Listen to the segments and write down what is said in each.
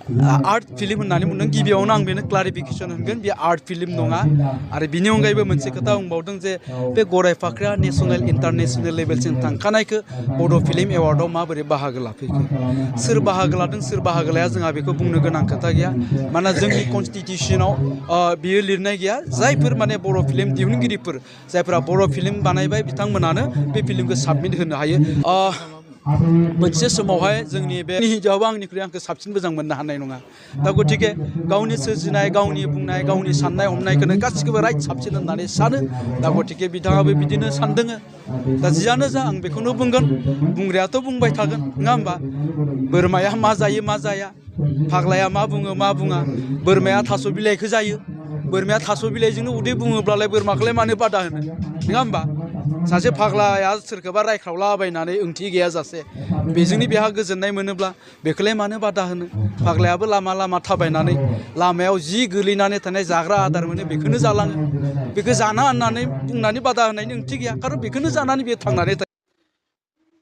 Art film होननानै बुंदों गिबियावनो आं बेनो क्लारिफिकेसन होगोन बे आर्ट फिल्म नङा आरो बिनि अनगायैबो मोनसे खोथा बुंबावदों जे बे गराय फाख्रिया नेशनेल इन्टारनेशनेल लेभेलसिम थांखानायखौ बड' फिल्म एवार्डआव माबोरै बाहागो लाफैखो सोर बाहागो लादों सोर बाहागो लाया जोंहा बेखौ बुंनो गोनां खोथा गैया मानोना जोंनि कनस्टिटिउसनाव बियो लिरनाय गैया जायफोर माने बर' फिल्म दिहुनगिरिफोर जायफोरा बर' फिल्म बानायबाय बिथांमोनानो बे फिल्मखौ साबमिट होनो हायो मोनसे समावहाय जोंनि बे हिन्जावाबो आंनिख्रुइ आंखौ साबसिन मोजां मोननो हानाय नङा दा गतिके गावनि सोरजिनाय गावनि बुंनाय गावनि साननाय हमनायखौनो गासिखौबो राइट साबसिन होननानै सानो दा गतिके बिथाङाबो बिदिनो सानदों दा जियानो जा आं बेखौनो बुंगोन बुंग्रायाथ' बुंबाय थागोन नङा होमबा बोरमाया मा जायो मा जाया फाग्लाया मा बुङो मा बुङा बोरमाया थास' बिलाइखौ जायो बोरमाया थास' बिलाइजोंनो उदै बुङोब्लालाय बोरमाखौलाय मानो बादा होनो नङा होमबा सासे फाग्लाया सोरखौबा रायख्रावलाबायनानै ओंथि गैयाजासे बेजोंनो बेहा गोजोननाय मोनोब्ला बेखौलाय मानो बादा होनो फाग्लायाबो लामा लामा थाबायनानै लामायाव जि गोलैनानै थानाय जाग्रा आदार मोनो बेखौनो जालाङो बेखौ जाना होननानै बुंनानै बादा होनायनि ओंथि गैया खारन बेखौनो जानानै बे थांनानै थायो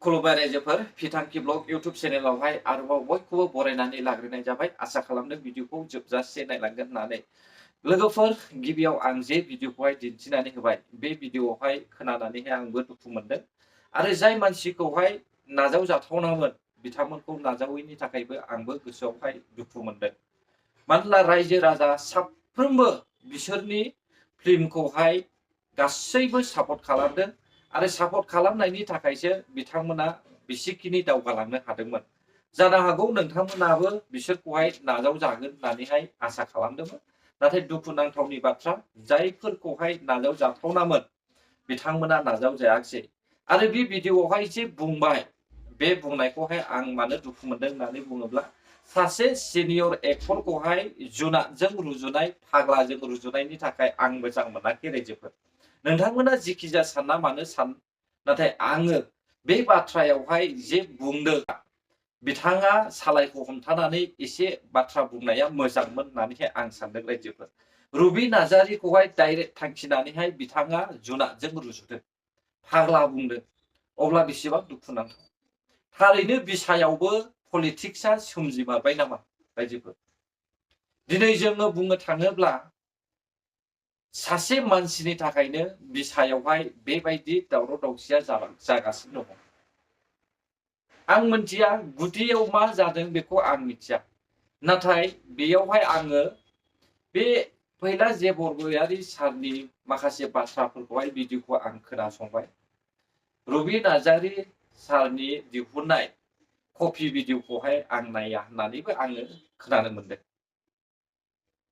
खुलुमबाय रायजोफोर फिथांखि ब्लग इउटुब चेनेलावहाय आरोबाव बयखौबो बरायनानै लाग्रोनाय जाबाय आसा खालामदों भिडिअखौ जोबजासे नायलांगोन होननानै लोगोफोर गिबियाव आं जे भिडिअखौहाय दिन्थिनानै होबाय बे भिडिअआवहाय खोनानानैहाय आंबो दुखु मोनदों आरो जाय मानसिखौहाय नाजावजाथावनामोन बिथांमोनखौ नाजावैनि थाखायबो आंबो गोसोआवहाय दुखु मोनदों मानोना रायजो राजा साफ्रोमबो बिसोरनि फिल्मखौहाय गासैबो सापर्ट खालामदों आरो सापर्ट खालामनायनि थाखायसो बिथांमोना बिसिखिनि दावगालांनो हादोंमोन जानो हागौ नोंथांमोनाबो बिसोरखौहाय नाजावजागोन होननानैहाय आसा खालामदोंमोन नाथाय दुखुनांथावनि बाथ्रा जायफोरखौहाय नाजावजाथावनामोन बिथांमोना नाजावजायाखिसै आरो बे भिडिअआवहाय जे बुंबाय बे बुंनायखौहाय आं मानो दुखु मोनदों होननानै बुङोब्ला सासे सिनियर एक्टरखौहाय जुनादजों रुजुनाय फाग्लाजों रुजुनायनि थाखाय आं मोजां मोनाखै रायजोफोर नोंथांमोना जिखिजाया सानना मानो सान नाथाय आङो बे बाथ्रायावहाय जे बुंदों बिथाङा सालायखौ हमथानानै एसे बाथ्रा बुंनाया मोजांमोन होननानैहाय आं सानदों रायजोफोर रुबि नार्जारिखौहाय डाइरेक्ट थांखिनानैहाय बिथाङा जुनादजों रुजुदों फाग्ला बुंदों अब्ला बेसेबां दुखुनांथाव थारैनो बिसायावबो पलिटिक्सआ सोमजिमारबाय नामा रायजोफोर दिनै जोङो बुंनो थाङोब्ला सासे मानसिनि थाखायनो बिसायावहाय बेबायदि दावराव दावसिया जागासिनो दङ आं मिथिया गुदियाव मा जादों बेखौ आं मिथिया नाथाय बेयावहाय आङो बे फैला जे बरगयारि सारनि माखासे बाथ्राफोरखौहाय भिडिअखौ आं खोनासंबाय रुबि नार्जारि सारनि दिहुननाय कपि भिडिअखौहाय आं नाया होननानैबो आङो खोनानो मोनदों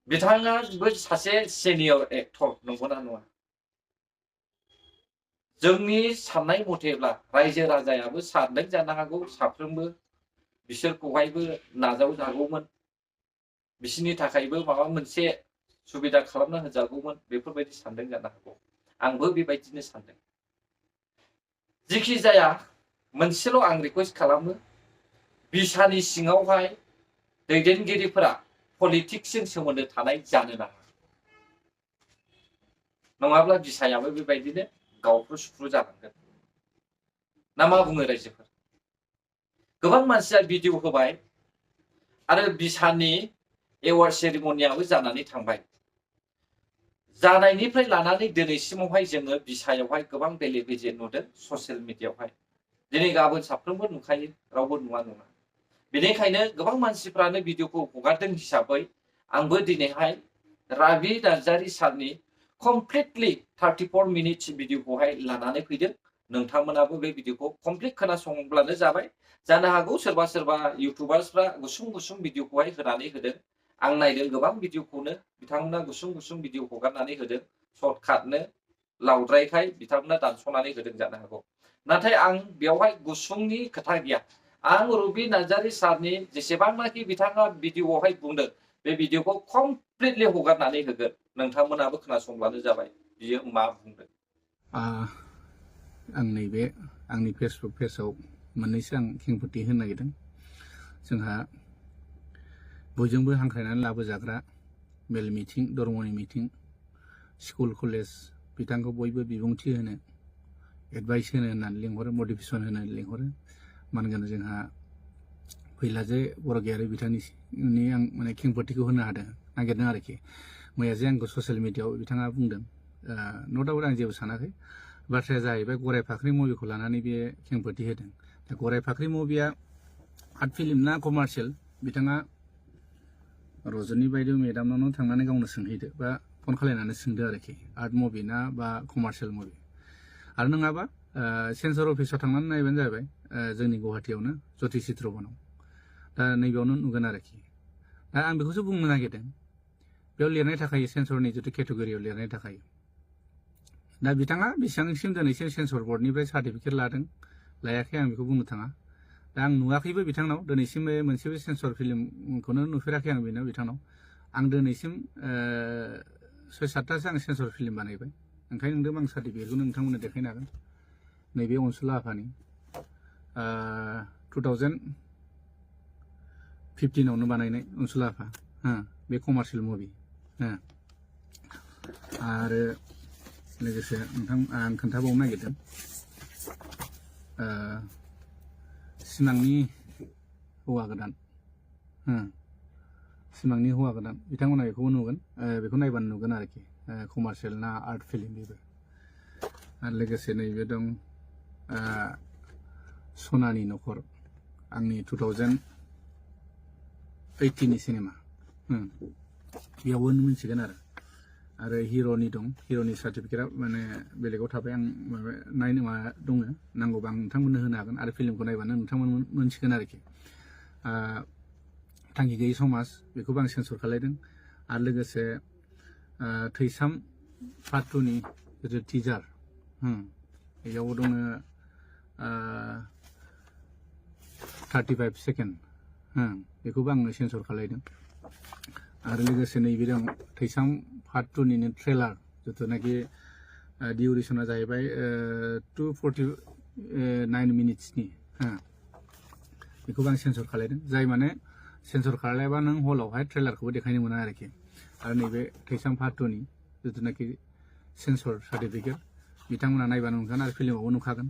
बिथाङाबो सासे सिनियर एक्टर नंगौना नङा जोंनि साननाय मथेब्ला रायजो राजायाबो सानदों जानो हागौ साफ्रोमबो बिसोरखौहायबो नाजावजागौमोन बिसोरनि थाखायबो माबा मोनसे सुबिदा खालामना होजागौमोन बेफोरबायदि सानदों जानो हागौ आंबो बेबायदिनो सानदों जिखि जाया मोनसेल' आं रिक्वेस्ट खालामो बिसानि सिङावहाय दैदेनगिरिफोरा पलिटिक्सजों सोमोन्दो थानाय जानो नाङा नङाब्ला बिसायाबो बेबायदिनो गावफ्रु सुफ्रु जालांगोन ना मा बुङो रायजोफोर गोबां मानसिया भिडिअ होबाय आरो बिसानि एवार्ड सेरेमनियाबो जानानै थांबाय जानायनिफ्राय लानानै दिनैसिमावहाय जोङो बिसायावहाय गोबां बेले बेजे नुदों ससियेल मिडियायावहाय दिनै गाबोन साफ्रोमबो नुखायो रावबो नुवा नङा बेनिखायनो गोबां मानसिफ्रानो भिडिअखौ हगारदों हिसाबै आंबो दिनैहाय रुबि नार्जारि सारनि कमप्लिटलि 34 मिनिट्स भिडिअखौहाय लानानै फैदों नोंथांमोनाबो बे भिडिअखौ कमप्लिट खोनासंब्लानो जाबाय जानो हागौ सोरबा सोरबा इउटुबार्सफ्रा गुसुं गुसुं भिडिअखौहाय होनानै होदों आं नायदों गोबां भिडिअखौनो बिथांमोना गुसुं गुसुं भिडिअ हगारनानै होदों सर्टकाटनो लावद्रायखाय बिथांमोना दानस'नानै होदों जानो हागौ नाथाय आं बेवहाय गुसुंनि खोथा गैया आं रुबि नार्जारि सारनि जेसेबांनाखि बिथाङा भिडिअआवहाय बुंदों बे भिडिअखौ कमप्लिटलि हगारनानै होगोन नोंथांमोनाबो खोनासंब्लानो जाबाय बियो मा बुंदों आं नैबे आंनि फेसबुक पेजाव मोननैसो आं खेंफोरथि होनो नागिरदों जोंहा बयजोंबो हांख्रायनानै लाबोजाग्रा मेल मिटिं धर्मनि मिटिं स्कुल कलेज बिथांखौ बयबो बिबुंथि होनो एडभाइस होनो होननानै लिंहरो मटिभेसन होनो लिंहरो मानोना जोंहा फैला जे बरगयारि बिथांनि आं माने खेंफोरथिखौ होनो हादों नागिरदों आरोखि मैया जे आंखौ ससियेल मिडियाआव बिथाङा बुंदों न' डाउट आं जेबो सानाखै बाथ्राया जाहैबाय गराय फाख्रि मुभिखौ लानानै बे खेंफोरथि होदों दा गराय फाख्रि मुभिया आर्ट फिल्म ना कमार्शियेल बिथाङा रजनी बायदि मेडामनावनो थांनानै गावनो सोंहैदो बा फन खालायनानै सोंदो आरोखि आर्ट मुभि ना बा कमार्शियेल मुभि आरो नङाबा सेन्सर अफिसाव थांनानै नायबानो जाबाय जोंनि गुवाहाटियावनो ज्योति चित्र बनाव दा नैबेयावनो नुगोन आरोखि दा आं बेखौसो बुंनो नागिरदों बेयाव लिरनाय थाखायो सेन्सरनि जितु केटेगरियाव लिरनाय थाखायो दा बिथाङा बेसेबांसिम दिनैसिम सेन्सर बर्डनिफ्राय सार्टिफिकेट लादों लायाखै आं बेखौ बुंनो थाङा दा आं नुवाखैबो बिथांनाव दिनैसिम मोनसेबो सेन्सर फिल्मखौनो नुफेराखै आं बेनाव बिथांनाव आं दिनैसिम 6-7थासो आं सेन्सर फिल्म बानायबाय ओंखायनो नोंदों आं सार्टिफिकेटखौनो नोंथांमोननो देखायनो हागोन नैबे अनसुला आफानि 2015आवनो बानायनाय अनसुला आफा बे कमार्शियेल मुभि आरो लोगोसे नोंथां आं खोन्थाबावनो नागिरदों सिमांनि हौवा गोदान सिमांनि हौवा गोदान बिथांमोना बेखौबो नुगोन बेखौ नायबानो नुगोन आरोखि कमार्शियेल ना आर्ट फिल्म बेबो आरो लोगोसे नैबे दं सनानि न'खर आंनि 2018नि सिनेमा बेयावबो मिन्थिगोन आरो हिर'नि दं हिर'नि सार्टिफिकेटआ माने बेलेगाव थाबाय आं माबा नायनो मा दङ नांगौबा आं नोंथांमोननो होनो हागोन आरो फिल्मखौ नायबानो नोंथांमोन मोनसिगोन आरोखि थांखि गैयै समाज बेखौबो आं सेन्सर खालायदों आरो लोगोसे थैसाम पार्ट 2नि जितु टिजार बेयावबो दङ 35 सेकेन्ड बेखौबो आङो सेन्सर खालायदों आरो लोगोसे नैबे दं थैसाम पार्ट 2निनो ट्रेलार जिथुनाखि डिउरेसना जाहैबाय 249 मिनिट्सनि बेखौबो आं सेन्सर खालायदों जाय माने सेन्सर खालायाबा नों हलावहाय ट्रेलारखौबो देखायनो मोना आरोखि आरो नैबे थैसाम पार्ट 2नि जिथुनाखि सेन्सर सार्टिफिकेट बिथांमोना नायबानो नुगोन आरो फिल्मावबो नुखागोन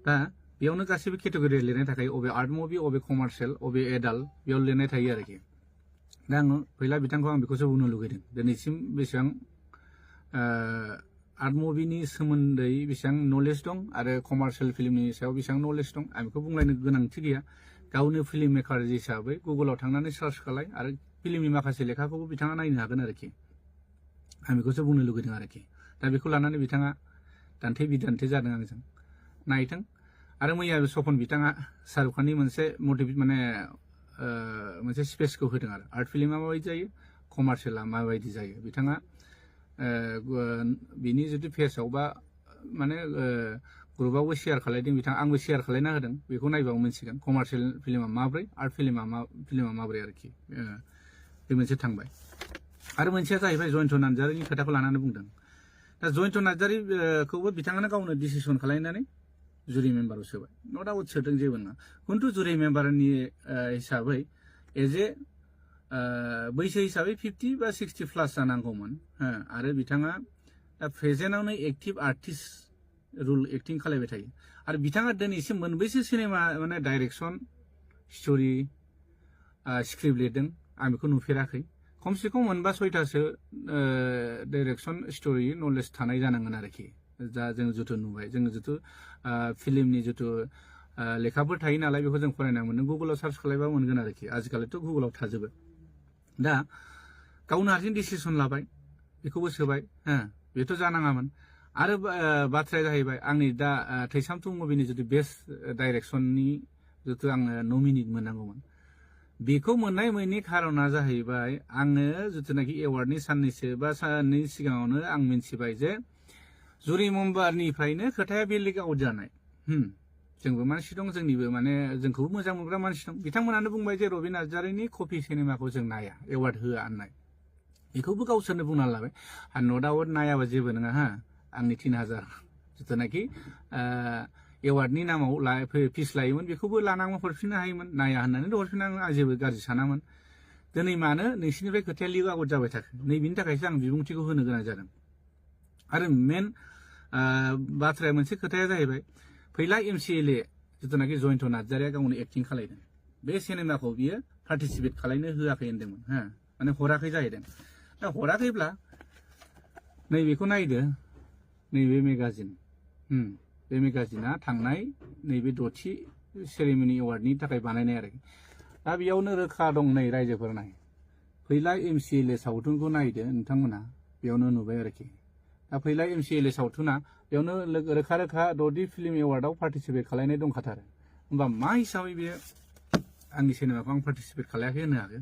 दा बेयावनो गासैबो केटेगरि लिरनाय थाखाय अबे आर्ट मुभि अबे कमार्शियेल अबे एडाल्ट बेयाव लिरनाय थायो आरोखि दा आङो फैला बिथांखौ आं बेखौसो बुंनो लुगैदों दिनैसिम बेसेबां आर्ट मुभिनि सोमोन्दै बेसेबां नलेज दं आरो कमार्शियेल फिल्मनि सायाव बेसेबां नलेज दं आं बेखौ बुंलायनो गोनांथि गैया गावनो फिल्म मेकार हिसाबै गुगोलाव थांनानै सार्च खालाय आरो फिल्मनि माखासे लेखाखौबो बिथाङा नायनो हागोन आरोखि आं बेखौसो बुंनो लुगैदों आरोखि दा बेखौ लानानै बिथाङा दान्थे बिदान्थे जादों आंजों नायथों आरो मैया सपन बिथाङा शाहरुख खाननि मोनसे मटिभेट माने मोनसे स्पेसखौ होदों आरो आर्ट फिल्मा माबायदि जायो कमार्शियेला माबायदि जायो बिथाङा बिनि जितु पेजआव बा माने ग्रुपआवबो शेयार खालायदों बिथाङा आंबो शेयार खालायना होदों बेखौ नायबाबो मोनसिगोन कमार्शियेल फिल्मा माब्रै आर्ट फिल्मा माब्रै आरोखि बे मोनसे थांबाय आरो मोनसेया जाहैबाय जयन्त नार्जारिनि खोथाखौ लानानै बुंदों दा जयन्त नार्जारिखौबो बिथाङानो गावनो डिसिसन खालायनानै जुरि मेम्बाराव सोबाय न' डाउट सोदों जेबो नङा खिन्थु जुरि मेम्बारनि हिसाबै एज ए बैसो हिसाबै 50 बा 60 प्लास जानांगौमोन आरो बिथाङा दा प्रेजेन्टआवनो एक्टिभ आर्टिस्ट रुल एक्टिं खालायबाय थायो आरो बिथाङा दिनैसिम मोनबैसो सिनेमा माने डाइरेक्सन स्ट'रि स्क्रिप्ट लिरदों आं बेखौ नुफेराखै खमसे खम मोनबा 6थासो डाइरेक्सन स्ट'रि नलेज थानाय जानांगोन आरोखि दा जों जिथु नुबाय जोङो जिथु फिल्मनि जिथु लेखाफोर थायो नालाय बेखौ जों फरायना मोनो गुगोलाव सार्च खालायबा मोनगोन आरोखि आजिखालिथ' गुगोलाव थाजोबो दा गावनो हारसिं डिसिसन लाबाय बेखौबो सोबाय बेथ' जानाङामोन आरो बाथ्राया जाहैबाय आंनि दा थैसाम 2 मुभिनि जितु बेस्ट डाइरेक्सननि जितु आङो नमिनेट मोननांगौमोन बेखौ मोननाय मोननि खारना जाहैबाय आङो जिथुनाखि एवार्डनि साननैसो बा साननै सिगाङावनो आं मिन्थिबाय जे जुरि मेम्बारनिफ्रायनो खोथाया बे लिक आउट जानाय जोंबो मानसि दं जोंनिबो माने जोंखौबो मोजां मोनग्रा मानसि दं बिथांमोनानो बुंबाय जे रबि नार्जारिनि कपि सिनेमाखौ जों नाया एवार्ड होआ होननाय बेखौबो गावसोरनो बुंना लाबाय आरो न' डाउट नायाबा जेबो नङा आंनि 3000 जिथुनाखि एवार्डनि नामाव फिस लायोमोन बेखौबो लानांगौ हरफिननो हायोमोन नाया होननानै हरफिननांगौ आं जेबो गाज्रि सानामोन दिनै मानो नोंसिनिफ्राय खोथाया लिक आउट जाबाय थाखो नैबेनि थाखायसो आं बिबुंथिखौ होनो गोनां जादों आरो मेन बाथ्राया मोनसे खोथाया जाहैबाय फैला MCLA जिथुनाखि जयन्त नार्जारिया गावनो एक्टिं खालायदों बे सिनेमाखौ बियो पार्टिसिपेट खालायनो होआखै होनदोंमोन हा माने हराखै जाहैदों दा हराखैब्ला नैबेखौ नायदो नैबे मेगाजिन बे मेगाजिना थांनाय नैबे 6थि सेरेमनि एवार्डनि थाखाय बानायनाय आरोखि दा बेयावनो रोखा दं नै रायजोफोर नाय फैला MCLA सावथुनखौ नायदो नोंथांमोना बेयावनो नुबाय आरोखि दा फैला MCLA सावथुना बेयावनो रोखा रोखा 6थि फिल्म एवार्डआव पार्टिसिपेट खालायनाय दंखाथारो होमबा मा हिसाबै बे आंनि सिनेमाखौ आं पार्टिसिपेट खालायाखै होनो हागौ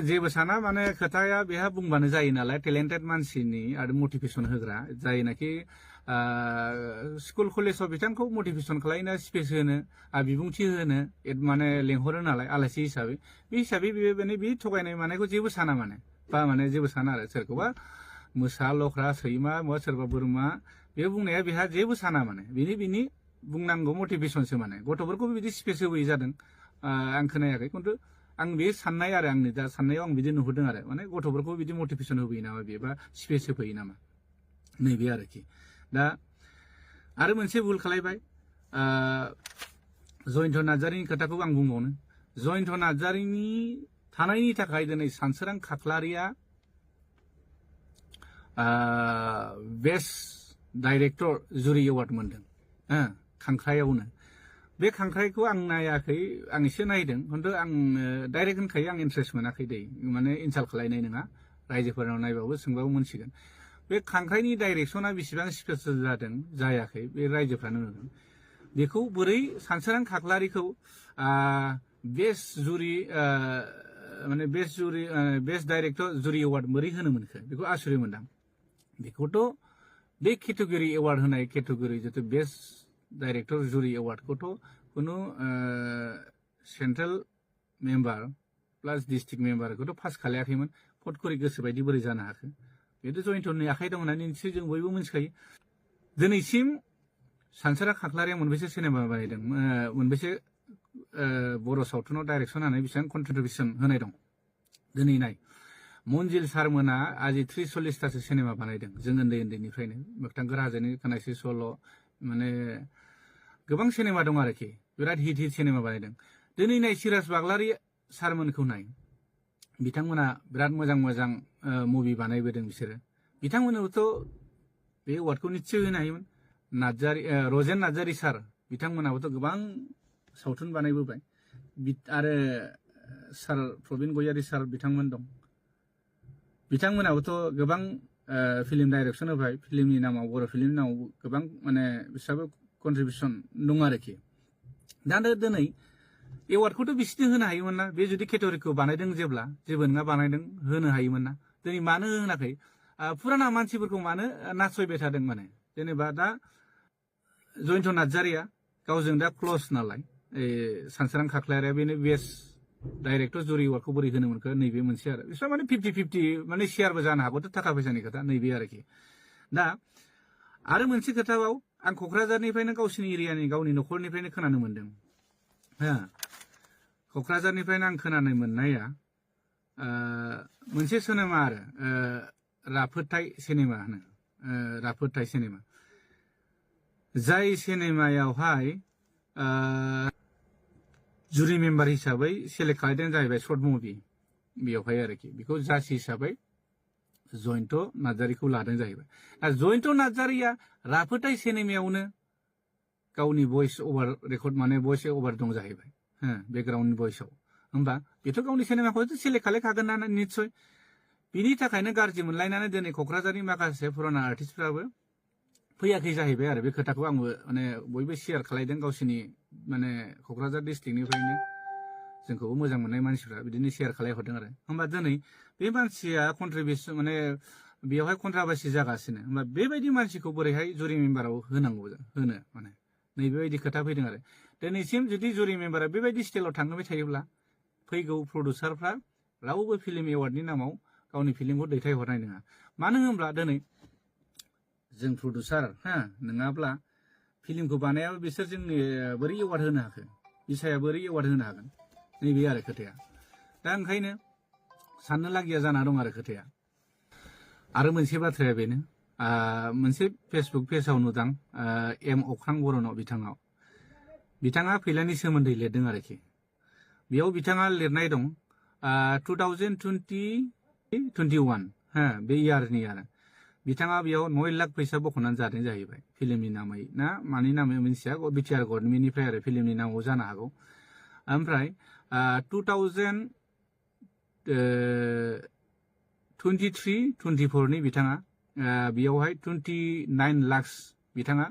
जेबो साना माने खोथाया बेहा बुंबानो जायो नालाय टेलेन्टेड मानसिनि आरो मटिभेसन होग्रा जायनाखि स्कुल कलेजाव बिथांखौ मटिभेसन खालायनो स्पेस होनो बिबुंथि होनो माने लेंहरो नालाय आलासि हिसाबै बे हिसाबै बे थगायनाय मानायखौ जेबो साना माने बा माने जेबो साना आरो सोरखौबा मोसा लख्रा सैमा सोरबा बोरमा बे बुंनाया बेहा जेबो साना माने बिनि बुंनांगौ मटिभेसनसो माने गथ'फोरखौबो बिदि स्पेस होबोयै जादों आं खोनायाखै खिन्थु आं बे साननाय आरो आंनि दा साननायाव आं बिदि नुहुरदों आरो माने गथ'फोरखौ बिदि मटिभेसन होबोयो नामा बेबा स्पेस होफैयो नामा नैबे आरोखि दा आरो मोनसे भुल खालायबाय जयन्त नार्जारिनि खोथाखौ आं बुंबावनो जयन्त नार्जारिनि थानायनि थाखाय दिनै सानसोरां खाख्लारिया बेस्ट डाइरेक्टर जुरि एवार्ड मोनदों खांख्रायावनो बे खांख्राइखौ आं नायाखै आं एसे नायदों खिन्थु आं डाइरेक्ट होनखायो आं इन्ट्रेस्ट मोनाखै दै माने इनसाल्ट खालायनाय नङा रायजोफोरनाव नायबाबो सोंबाबो मोनसिगोन बे खांख्राइनि डाइरेक्सना बेसेबां स्पेसियल जादों जायाखै बे रायजोफ्रानो नुदों बेखौ बोरै सानसोरां खाख्लारिखौ बेस्ट जुरि माने बेस्ट डाइरेक्टर जुरि एवार्ड बोरै होनो मोनखो बेखौ आसुरित मोनदां बेखौथ' बे केटेगरि एवार्ड होनाय केटेगरि जितु बेस्ट डाइरेक्टर जुरि एवार्डखौथ' कुनु सेन्ट्रेल मेम्बार प्लास डिस्ट्रिक्ट मेम्बारखौथ' पास खालायाखैमोन फट करि गोसोबायदि बोरै जानो हाखो बेथ' जयन्तनि आखाइ दं होननानै निश्चय जों बयबो मिथिखायो दिनैसिम सानसोरां खाख्लारिया मोनबेसे सिनेमा बानायदों मोनबेसे बर' सावथुनाव डाइरेक्सन होनानै बेसेबां कन्ट्रिबिउसन होनाय दं दिनै नाय मन्जिल सारमोना आजि 30-40थासो सिनेमा बानायदों जों उन्दैनिफ्रायनो मोगथां हाजोनि खोनासि सल' माने गोबां सिनेमा दं आरोखि बिराद हिट सिनेमा बानायदों दिनै नाय सिराज बाग्लारि सारमोनखौ नाय बिथांमोना बिराद मोजां मुभि बानायबोदों बिसोरो बिथांमोननोथ' बे एवार्डखौ निश्चय होनो हायोमोन रजेन नार्जारि सार बिथांमोनाबोथ' गोबां सावथुन बानायबोबाय आरो सार प्रबिन गयारि सार बिथांमोन दं बिथांमोनाबोथ' गोबां फिल्म डाइरेक्सन होबाय फिल्मनि नामाव बर' फिल्मनि नामाव गोबां माने बिसोराबो कन्ट्रिबिउसन दं आरोखि दा दिनै एवार्डखौथ' बिसोरनो होनो हायोमोन ना बे जुदि केटेगरिखौ बानायदों जेबो नङा बानायदों होनो हायोमोन ना दिनै मानो होनाखै फुराना मानसिफोरखौ मानो नासयबाय थादों माने जेनेबा दा जयन्त नार्जारिया गावजों दा क्लस नालाय सानसोरां खाख्लारिया बेनो बेस्ट डाइरेक्टर जुरि एवार्डखौ बोरै होनो मोनखो नैबे मोनसे आरो बिसोर माने 50-50 माने शेयारबो जानो हागौ थाखा फैसानि खोथा नैबे आरोखि दा आरो मोनसे खोथाबाव आं क'क्राझारनिफ्रायनो गावसिनि एरियानि गावनि न'खरनिफ्रायनो खोनानो मोनदों क'क्राझारनिफ्रायनो आं खोनानो मोननाया मोनसे सिनेमा आरो राफोदथाय सिनेमा होनो राफोदथाय सिनेमा जाय सिनेमायावहाय जुरि मेम्बार हिसाबै सेलेक्ट खालायदों जाहैबाय सर्ट मुभि बेयावहाय आरोखि बेखौ जाज हिसाबै जयन्त नार्जारिखौ लादों जाहैबाय आरो जयन्त नार्जारिया राफोदथाय सिनेमायावनो गावनि भइस ओभार रेकर्ड माने भइस ओभार दं जाहैबाय बेकग्राउन्डनि भइसआव होमबा बेथ' गावनि सिनेमाखौथ' सेलेक्ट खालायखागोन ना निस्सय बिनि थाखायनो गाज्रि मोनलायनानै दिनै क'क्राझारनि माखासे पुराना आर्टिस्टफ्राबो फैयाखै जाहैबाय आरो बे खोथाखौ आंबो माने बयबो शेयार खालायदों गावसिनि माने क'क्राझार डिस्ट्रिक्टनिफ्रायनो जोंखौबो मोजां मोननाय मानसिफ्रा बिदिनो शेयार खालायहरदों आरो होमबा दिनै बे मानसिया कन्ट्रिबिउसन माने बेयावहाय कन्ट्राभार्सि जागासिनो होमबा बेबायदि मानसिखौ बोरैहाय जुरि मेम्बाराव होनांगौ होनो माने नैबेबायदि खोथा फैदों आरो दिनैसिम जुदि जुरि मेम्बारा बेबायदि स्टाइलाव थांबाय थायोब्ला फैगौ प्रडिउसारफ्रा रावबो फिल्म एवार्डनि नामाव गावनि फिल्मखौ दैथायहरनाय नङा मानो होनब्ला दिनै जों प्रडिउसार नङाब्ला फिल्मखौ बानायाबो बिसोर जोंनि बोरै एवार्ड होनो हाखो बिसाया बोरै एवार्ड होनो हागोन नैबे आरो खोथाया दा ओंखायनो साननो लागिया जाना दं आरो खोथाया आरो मोनसे बाथ्राया बेनो मोनसे फेसबुक पेजाव नुदां एम अख्रां बर'नाव बिथाङा फैलानि सोमोन्दै लिरदों आरोखि बेयाव बिथाङा लिरनाय दं 2020-21 हा बे इयारनि आरो बिथाङा बेयाव 9 लाख फैसा बख'नानै जादों जाहैबाय फिल्मनि नामै ना मानि नामै मिन्थिया बिटिआर गभर्नमेन्टनिफ्राय आरो फिल्मनि नामाव जानो हागौ ओमफ्राय 2023-24 नि बिथाङा बेयावहाय 29 लाख बिथाङा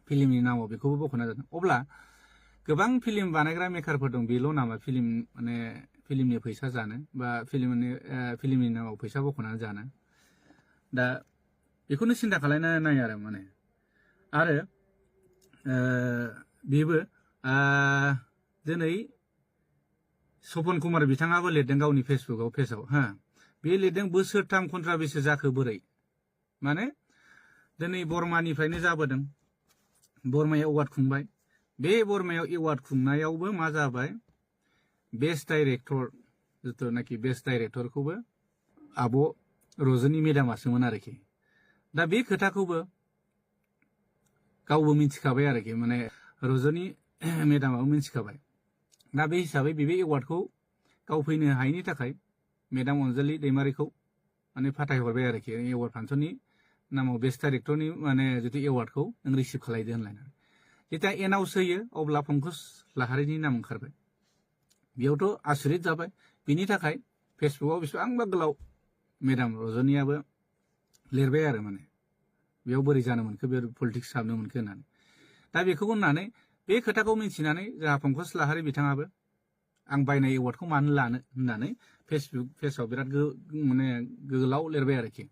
फिल्मनि नामाव बेखौबो बख'ना जादों अब्ला गोबां फिल्म बानायग्रा मेकारफोर दं बेल' नामा फिल्म माने फिल्मनि फैसा जानो बा फिल्मनि नामाव फैसा बख'नानै जानो दा बेखौनो सिन्था खालामनानै नाय आरो माने आरो बेबो दिनै सपन कुमार बिथाङाबो लिरदों गावनि फेसबुकाव पेजाव हा बे लिरदों बोसोरथाम कन्ट्राबेसि जाखो बोरै माने दिनै बर्मानिफ्रायनो जाबोदों बर्मायाव एवार्ड खुंबाय बे बर्मायाव एवार्ड खुंनायावबो मा जाबाय बेस्ट डाइरेक्टर जिथुनाखि बेस्ट डाइरेक्टरखौबो आब' रजनी मेदामासोमोन आरोखि दा बे खोथाखौबो गावबो मिथिखाबाय आरोखि माने रजनी मेदामाबो मिथिखाबाय दा बे हिसाबै बे एवार्डखौ गाव फैनो हायैनि थाखाय मेदाम अनजालि दैमारिखौ माने फाथायहरबाय आरोखि एवार्ड फांसननि नामाव बेस्ट डाइरेक्टरनि माने जितु एवार्डखौ नों रिसिभ खालायदो होनलायनानै जेब्ला एनाउन्स होयो अब्ला पंकज लाहारिनि नाम ओंखारबाय बेयावथ' आसुरित जाबाय बिनि थाखाय फेसबुकाव बेसेबांबा गोलाव मेदाम रजनीयाबो लिरबाय आरो माने बेयाव बोरै जानो मोनखो बे पलिटिक्स हाबनो मोनखो होननानै दा बेखौ होननानै बे खोथाखौ मिथिनानै जोंहा पंकज लाहारि बिथाङाबो आं बायनाय एवार्डखौ मानो लानो होननानै फेसबुक पेजाव बिराद माने गोलाव लिरबाय आरोखि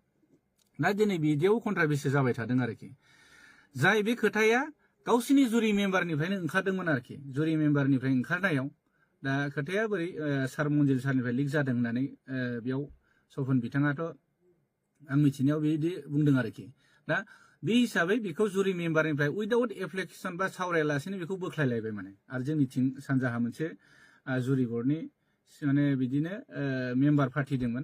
दा दिनै बिदियाव कन्ट्राबेसि जाबाय थादों आरोखि जाय बे खोथाया गावसिनि जुरि मेम्बारनिफ्रायनो ओंखारदोंमोन आरोखि जुरि मेम्बारनिफ्राय ओंखारनायाव दा खोथाया बोरै सार मन्जिल सारनिफ्राय लिक जादों होननानै बेयाव सपन बिथाङाथ' आं मिथिनायाव बिदि बुंदों आरोखि दा बे हिसाबै बेखौ जुरि मेम्बारनिफ्राय उइदाउट एप्लिकेसन बा सावरायालासेनो बेखौ बोख्लायलायबाय माने आरो जोंनिथिं सानजाहा मोनसे जुरि बर्डनि माने बिदिनो मेम्बार पार्टि दंमोन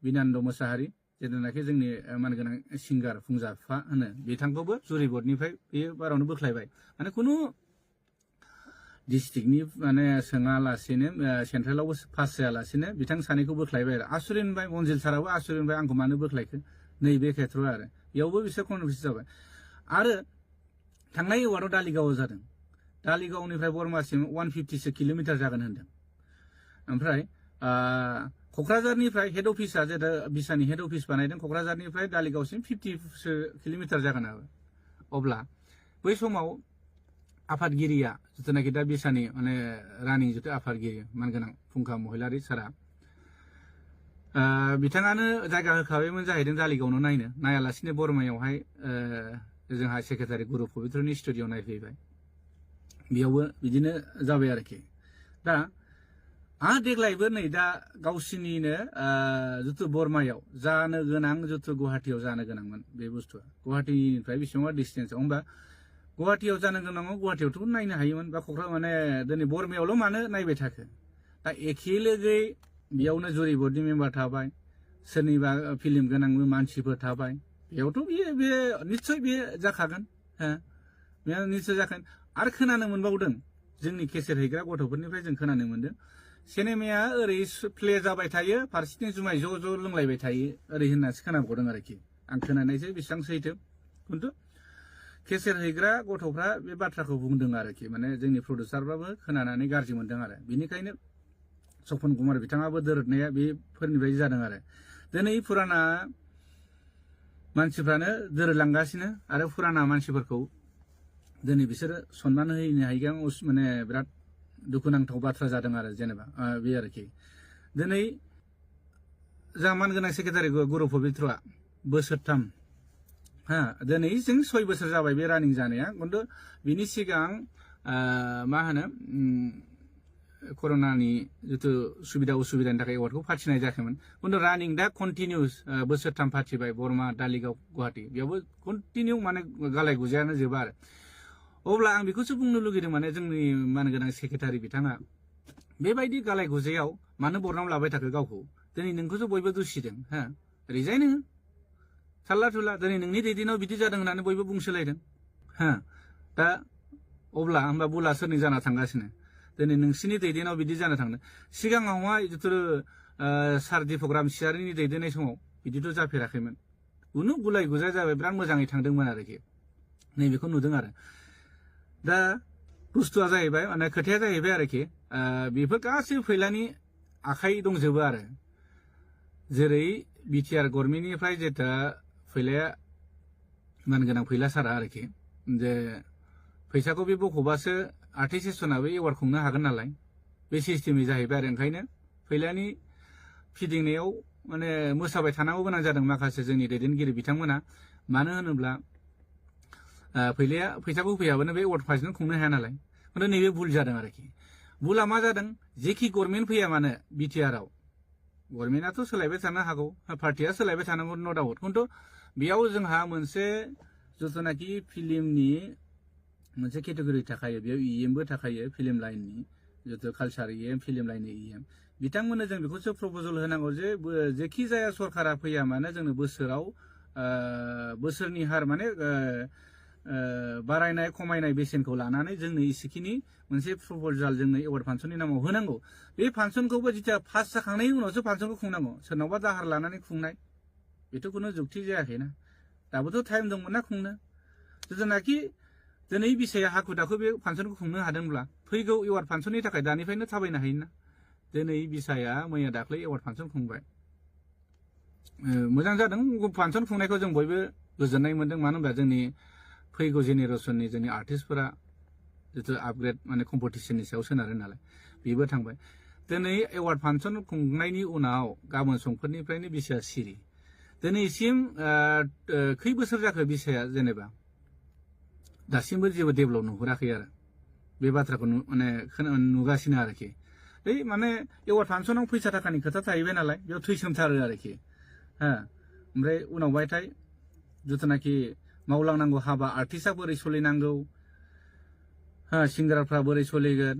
बिनान्द मोसाहारि जेनाखि जोंनि मानगोनां सिंगार फुंजाफा होनो बिथांखौबो जुरि बर्डनिफ्राय बे बारावनो बोख्लायबाय माने खुनु डिस्ट्रिक्टनि माने सोङालासेनो सेन्ट्रेलावबो पास जायालासेनो बिथां सानैखौ बोख्लायबाय आरो आसुरिन मोनबाय मन्जिल साराबो आसुरिन मोनबाय आंखौ मानो बोख्लायखो नैबे खेथ्रआव आरो बेयावबो बिसोर कन्ट्रभार्सि जाबाय आरो थांनाय एवार्डआव दालिगावआव जादों दालिगावनिफ्राय बर्मासिम 150 किल'मिटार जागोन होनदों ओमफ्राय क'क्राझारनिफ्राय हेड अफिसा जेरै बिसानि हेड अफिस बानायदों क'क्राझारनिफ्राय दालिगावसिम 50 किल'मिटार जागोन आरो अब्ला बै समाव आफादगिरिया जिथुनाखि दा बिसानि माने रानि जिथु आफादगिरि मानगोनां फुंखा महिलारि सारा बिथाङानो जायगा होखाबायमोन जाहैदों दालिगावनो नायनो नायालासिनो बर्मायावहाय जोंहा सेक्रेटारि गुरु पबित्रनि स्टुडिअ नायफैबाय बेयावबो बिदिनो जाबाय आरोखि दा आरो देग्लायबो नै दा गावसिनिनो जिथु बर्मायाव जानो गोनां जिथु गुवाहाटियाव जानो गोनांमोन बे बुस्थुआ गुवाहाटिनिफ्राय बेसेबांबा डिस्टेन्सआव होमबा गुवाहाटियाव जानो गोनाङाव गुवाहाटियावथ' नायनो हायोमोन बा क'क्राझार माने दिनै बर्मायावल' मानो नायबाय थाखो दा एखे लोगोयै बेयावनो जुरि बर्डनि मेम्बार थाबाय सोरनिबा फिल्म गोनां मानसिफोर थाबाय बेयावथ' बे निस्सय बे जाखागोन बे निस्सय जागोन आरो खोनानो मोनबावदों जोंनि केसेट हैग्रा गथ'फोरनिफ्राय जों खोनानो मोनदों सिनेमाया ओरै प्ले जाबाय थायो फारसेथिं जुमाय ज' ज' लोंलायबाय थायो ओरै होननासो खोनाबावदों आरोखि आं खोनानायसो बेसेबां सैथो खिन्थु केसेट हैग्रा गथ'फ्रा बे बाथ्राखौ बुंदों आरोखि माने जोंनि प्रडिउसारफ्राबो खोनानानै गाज्रि मोनदों आरो बेनिखायनो सपन कुमार बिथाङाबो दोरदनाया बेफोरनिफ्राय जादों आरो दिनै फुराना मानसिफ्रानो दोरोदलांगासिनो आरो फुराना मानसिफोरखौ दिनै बिसोरो सनमान होनो हायैया माने बिराद दुखुनांथाव बाथ्रा जादों आरो जेनेबा बे आरोखि दिनै जोंहा मानगोनां सेक्रेटारि गुरु पबित्रआ बोसोरथाम दिनै जों 6 बोसोर जाबाय बे रानिं जानाया खिन्थु बिनि सिगां मा होनो कर'नानि जिथु सुबिदा उसुबिदानि थाखाय एवार्डखौ फाथिनाय जायाखैमोन खिन्थु रानिं दा कन्टिनिउस बोसोरथाम फाथिबाय बर्मा दालिगाव गुवाहाटि बेयावबो कन्टिनिउ माने गालाय गुजायानो जोबा आरो अब्ला आं बेखौसो बुंनो लुगैदों माने जोंनि मानगोनां सेक्रेटारि बिथाङा बेबायदि गालाय गुजायाव मानो बरनाम लाबाय थाखो गावखौ दिनै नोंखौसो बयबो दुसिदों ओरैजाय नोङो साल्ला थुला दिनै नोंनि दैदेनाव बिदि जादों होननानै बयबो बुंसोलायदों दा अब्ला होमबा बुला सोरनि जाना थांगासिनो दिनै नोंसिनि दैदेनाव बिदि जानो थांदों सिगाङावहाय जिथु सार दीपक सियारिनि दैदेननाय समाव बिदिथ' जाफेराखैमोन उनु गुलाय गुजाय जाबाय बिराद मोजाङै थांदोंमोन आरोखि नैबेखौ नुदों आरो दा बुस्थुआ जाहैबाय माने खोथाया जाहैबाय आरोखि बेफोर गासैबो फैलानि आखाइ दंजोबो आरो जेरै बिटिआर गभर्नमेन्टनिफ्राय जेथा फैलाया मानगोनां फैला सारा आरोखि जे फैसाखौ बे बख'बासो आर्टिस्ट सेसनाबो एवार्ड खुंनो हागोन नालाय बे सिस्टेमै जाहैबाय आरो ओंखायनो फैलानि फिदिंनायाव माने मोसाबाय थानांगौ गोनां जादों माखासे जोंनि दैदेनगिरि बिथांमोना मानो होनोब्ला फैलाया फैसाखौ होफैयाबानो बे एवार्ड फांसन खुंनो हाया नालाय खिन्थु नैबे भुल जादों आरोखि भुला मा जादों जेखि गभर्नमेन्ट फैया मानो बिटिआरआव गभर्नमेन्टआथ' सोलायबाय थानो हागौ पार्टिया सोलायबाय थानांगौ न' डाउट खिन्थु बेयाव जोंहा मोनसे जिथुनाखि फिल्मनि मोनसे केटेगरि थाखायो बेयाव इएमबो थाखायो फिल्म लाइननि जितु कालचार इएम फिल्म लाइननि इएम बिथांमोननो जों बेखौसो प्रप'जल होनांगौ जे जेखि जाया सरकारा फैया मानो जोंनो बोसोराव बोसोरनि हार माने बारायनाय खमायनाय बेसेनखौ लानानै जोंनो इसेखिनि मोनसे प्रप'जाल जोंनो एवार्ड फांसननि नामाव होनांगौ बे फांसनखौबो जिथिया पास जाखांनायनि उनावसो फांसनखौ खुंनांगौ सोरनावबा दाहार लानानै खुंनाय बेथ' खुनु जुक्ति जायाखैना दाबोथ' टाइम दंमोन ना खुंनो जिथुनाखि दिनै बिसाया हाखु दाखु बे फांसनखौ खुंनो हादोंब्ला फैगौ एवार्ड फांसननि थाखाय दानिफ्रायनो थाबायनो हायोना दिनै बिसाया मैया दाख्लै एवार्ड फांसन खुंबाय मोजां जादों फांसन खुंनायखौ जों बयबो गोजोननाय मोनदों मानो होनबा जोंनि फैगौ जेनेरेसननि जोंनि आर्टिस्टफोरा जितु आपग्रेड माने कम्पिटिसननि सायाव सोनारो नालाय बेबो थांबाय दिनै एवार्ड फांसन खुंनायनि उनाव गाबोन समफोरनिफ्रायनो बिसाया सिरि दिनैसिम खै बोसोर जाखो बिसाया जेनेबा दासिमबो जेबो डेभेलप नुहुराखै आरो बे बाथ्राखौ माने नुगासिनो आरोखि बै माने एवार्ड फांसनाव फैसा थाखानि खोथा थाहैबाय नालाय बेयाव थैसोमथारो आरोखि ओमफ्राय उनावहायथाय जिथुनाखि मावलांनांगौ हाबा आर्टिस्टआ बोरै सोलिनांगौ सिंगारफ्रा बोरै सोलिगोन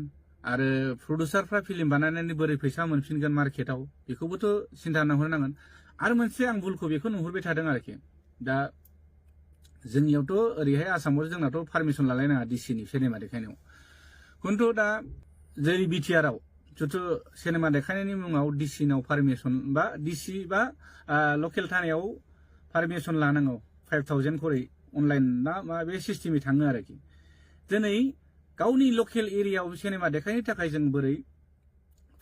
आरो प्रडिउसारफ्रा फिल्म बानायनानै बोरै फैसा मोनफिनगोन मार्केटाव बेखौबोथ' सिन्था नुहुरनांगोन आरो मोनसे आं भुलखौ बेखौ नुहुरबाय थादों आरोखि दा जोंनियावथ' ओरैहाय आसामाव जोंनाथ' पारमिसन लालायनाङा डिसिनि सिनेमा देखायनायाव खिन्थु दा जेरै बिटिआरआव जिथु सिनेमा देखायनायनि मुङाव डिसिनाव पारमिसन बा डिसि बा लकेल थानायाव पारमिसन लानांगौ 5,000 खरै अनलाइन मा बे सिस्टेमै थाङो आरोखि दिनै गावनि लकेल एरियायाव सिनेमा देखायनो थाखाय जों बोरै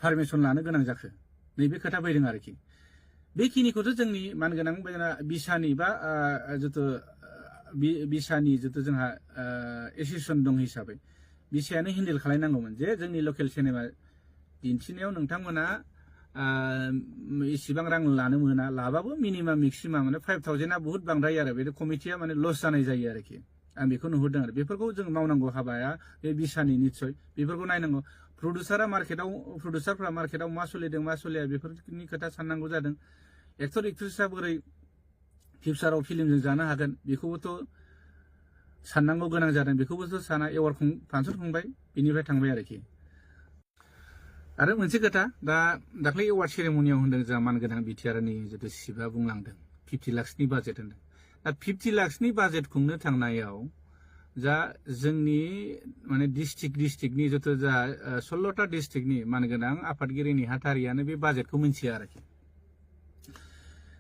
पारमिसन लानो गोनां जाखो नैबे खोथा फैदों आरोखि बेखिनिखौथ' जोंनि मानगोनां बिसानि बा बिसानि जितु जोंहा एसोसिएसन दं हिसाबै बिसायानो हेन्डेल खालायनांगौमोन जे जोंनि लकेल सिनेमा दिन्थिनायाव नोंथांमोना इसिबां रां लानो मोना लाबाबो मिनिमाम मेक्सिमाम माने 5,000 बुहुत बांद्राय आरो बे कमिटिया माने लस जानाय जायो आरोखि आं बेखौ नुहुरदों आरो बेफोरखौ जों मावनांगौ हाबाया बे बिसानि निस्सय बेफोरखौ नायनांगौ प्रडिउसारफ्रा मार्केटाव मा सोलिदों मा सोलिया बेफोरनि खोथा साननांगौ जादों एक्टर एक्ट्रेसआ बोरै फिउचाराव फिल्मजों जानो हागोन बेखौबोथ' साननांगौ गोनां जादों बेखौबोथ' साना एवार्ड फांसन खुंबाय बिनिफ्राय थांबाय आरोखि आरो मोनसे खोथा दा दाख्लै एवार्ड सेरेमनियाव होनदों जोंहा मानगोनां बिटिआरनि जितु सिबा बुंलांदों 50 लाखसनि बाजेट होनदों दा 50 लाखसनि बाजेट खुंनो थांनायाव जा जोंनि माने डिस्ट्रिक्टनि जितु जा 16टा डिस्ट्रिक्टनि मानगोनां आफादगिरि नेहाथारियानो बे बाजेटखौ मिन्थिया आरोखि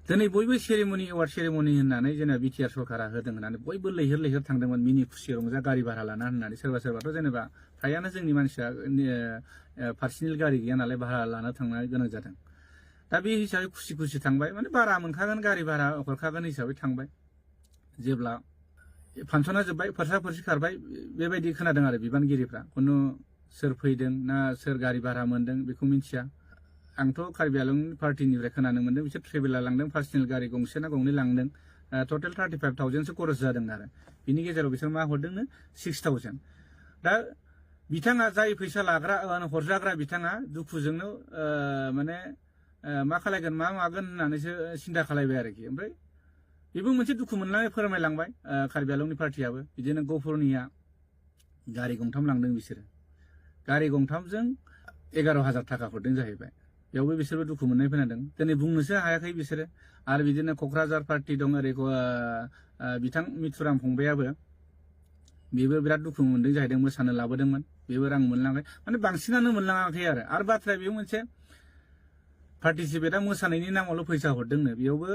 दिनै बयबो सेरेमनि एवार्ड सेरेमनि होननानै जेनेबा बिटिआर सरकारा होदों होननानै बयबो लैहोर थांदोंमोन मिनि खुसि रंजा गारि भारा लाना होननानै सोरबाथ' जेनेबा फ्रायानो जोंनि मानसिया पार्सनेल गारि गैया नालाय भारा लाना थांनो गोनां जादों दा बे हिसाबै खुसि थांबाय माने भारा मोनखागोन गारि भारा हरखागोन हिसाबै थांबाय जेब्ला फांसना जोब्बाय फोरसा खारबाय बेबायदि खोनादों आरो बिबानगिरिफ्रा खुनु सोर फैदों ना सोर गारि भारा मोनदों बेखौ मिन्थिया आंथ' कार्बि आलं पार्टिनिफ्राय खोनानो मोनदों बिसोर ट्रेभेलार लांदों पार्सनेल गारि गंसे ना गंनै लांदों टटेल 35,000सो खरस जादों आरो बिनि गेजेराव बिसोर मा हरदोंनो 6,000 दा बिथाङा जाय फैसा लाग्रा हरजाग्रा बिथाङा दुखुजोंनो माने मा खालायगोन मा मागोन होननानैसो सिन्था खालायबाय आरोखि ओमफ्राय बेबो मोनसे दुखु मोननानै फोरमायलांबाय कार्बि आलंनि पार्टियाबो बिदिनो गहपुरनिया गारि गंथाम लांदों बिसोरो गारि गंथामजों 11,000 थाखा हरदों जाहैबाय बेयावबो बिसोरबो दुखु मोननाय खोनादों दिनै बुंनोसो हायाखै बिसोरो आरो बिदिनो क'क्राझार पार्टि दं ओरै बिथां मिथुराम फंबायाबो बेबो बिराद दुखु मोनदों जाहैदों मोसानो लाबोदोंमोन बेबो रां मोनलाङाखै माने बांसिनानो मोनलाङाखै आरो बाथ्राया बेयाव मोनसे पार्टिसिपेटआ मोसानायनि नामावल' फैसा हरदोंनो बेयावबो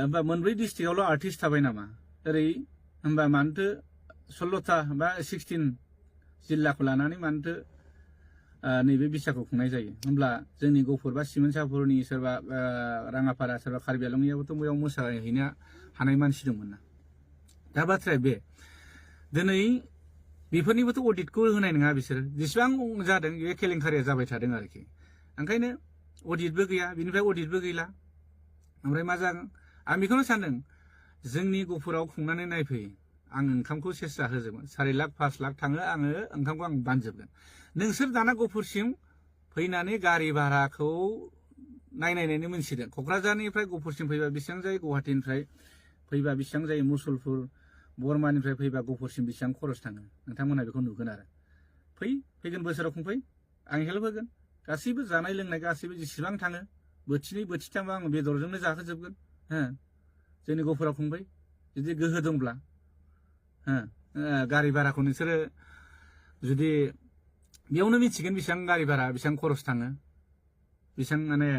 होमबा मोनब्रै डिस्ट्रिक्टआवल' आर्टिस्ट थाबाय नामा ओरै होमबा मानोथो 16टा बा 16 जिल्लाखौ लानानै मानोथो नैबे बिसाखौ खुंनाय जायो होमब्ला जोंनि गफुर बा सिमोनसापुरनि सोरबा राङापारा सोरबा कार्बि आलंनियाबोथ' बैयाव मोसाहैनो हानाय मानसि दंमोन ना दा बाथ्राया बे दिनै बेफोरनिबोथ' अडिटखौ होनाय नङा बिसोरो जेसेबां जादों बे केलेंकारिया जाबाय थादों आरोखि ओंखायनो अडिटबो गैया बिनिफ्राय अडिटबो गैला ओमफ्राय मा जागोन आं बेखौनो सानदों जोंनि गफुराव खुंनानै नायफै आं ओंखामखौ सेस्रा होजोबगोन 4 लाख 5 लाख थाङो आङो ओंखामखौ आं बानजोबगोन नोंसोर दाना गफुरसिम फैनानै गारि भाराखौ नायनायनायनो मोनसिगोन क'क्राझारनिफ्राय गफुरसिम फैबा बेसेबां जायो गुवाहाटीनिफ्राय फैबा बेसेबां जायो मुसलपुर बरमानिफ्राय फैबा गफुरसिम बेसेबां खरस थाङो नोंथांमोनहा बेखौ नुगोन आरो फैगोन बोसोराव खुंफै आं हेल्प होगोन गासैबो जानाय लोंनाय गासैबो जेसेबां थाङो बोथिनै बोथिथामबा आं बेदरजोंनो जाहोजोबगोन हो जोंनि गफुराव खुंफै जुदि गोहो दंब्ला हो गारि भाराखौ नोंसोरो जुदि बेयावनो मिथिगोन बेसेबां गारि भारा बेसेबां खरस थाङो बेसेबां माने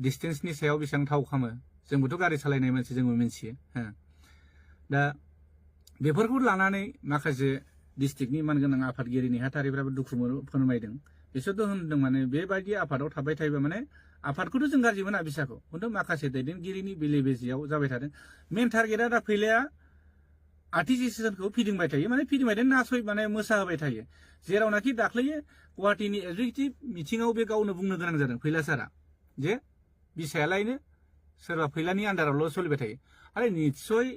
डिस्टेन्सनि सायाव बेसेबां थाव खामो जोंबोथ' गारि सालायनाय मानसि जोंबो मिथियो हो दा बेफोरखौ लानानै माखासे डिस्ट्रिक्टनि मानगोनां आफादगिरि नेहाथारिफ्राबो दुखु फोरमायदों बिसोरथ' होनदों माने बेबायदि आफादाव थाबाय थायोबा माने आफादखौथ' जों गाज्रि मोना बिसाखौ खिन्थु माखासे दैदेनगिरिनि बेले बेजेयाव जाबाय थादों मेन टारगेटआ दा फैलाया आर्टिस्ट एसोसिएसनखौ फिदिंबाय थायो माने फिदिंबाय थायो नासय माने मोसाहोबाय थायो जेरावनाखि दाख्लैयो गुवाहाटीनि एग्जिकिउटिभ मिटिंआव बे गावनो बुंनो गोनां जादों फैला सारा जे बिसायालायनो सोरबा फैलानि आन्दारावल' सोलिबाय थायो आरो निस्सय